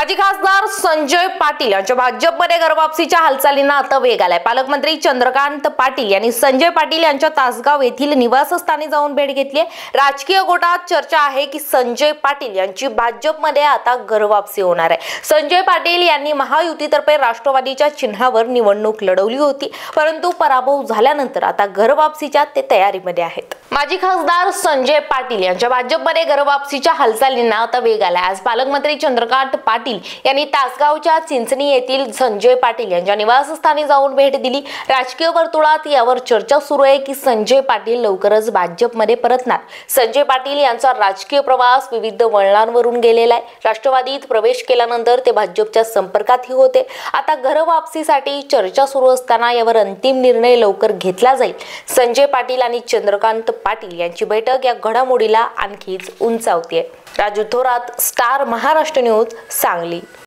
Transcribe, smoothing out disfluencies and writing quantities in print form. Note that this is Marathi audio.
माजी खासदार संजय पाटील यांच्या भाजपमध्ये घरवापसीच्या हालचालींना आता वेग आलाय। पालकमंत्री चंद्रकांत पाटील यांनी संजय पाटील यांच्या तासगाव येथील निवासस्थानी जाऊन भेट घेतली। राजकीय गोटात चर्चा आहे की संजय पाटील यांची भाजपमध्ये आता घरवापसी होणार आहे। संजय पाटील यांनी महायुतीतर्फे राष्ट्रवादीच्या चिन्हावर निवडणूक लढवली होती, परंतु पराभव झाल्यानंतर आता घरवापसीच्या ते तयारीमध्ये आहेत। माजी खासदार संजय पाटील यांच्या भाजपमध्ये घरवापसीच्या हालचालींना आता वेग आलाय। आज पालकमंत्री चंद्रकांत पाटील यांनी तासगावच्या चिंचणी येथील संजय पाटील यांच्या निवासस्थानी जाऊन भेट दिली। राजकीय वर्तुळात यावर चर्चा सुरू आहे की संजय पाटील लवकरच भाजपमध्ये परतणार। संजय पाटील यांचा राजकीय प्रवास विविध वळणांवरून गेलेला आहे। राष्ट्रवादीत प्रवेश केल्यानंतर ते भाजपच्या संपर्कातही होते। आता घरवापसीसाठी चर्चा सुरू असताना यावर अंतिम निर्णय लवकर घेतला जाईल। संजय पाटील आणि चंद्रकांत पाटील यांची बैठक या घडामोडीला आणखीच उंचावते। Raju Thorat, Star Maharashtra News, Sangli.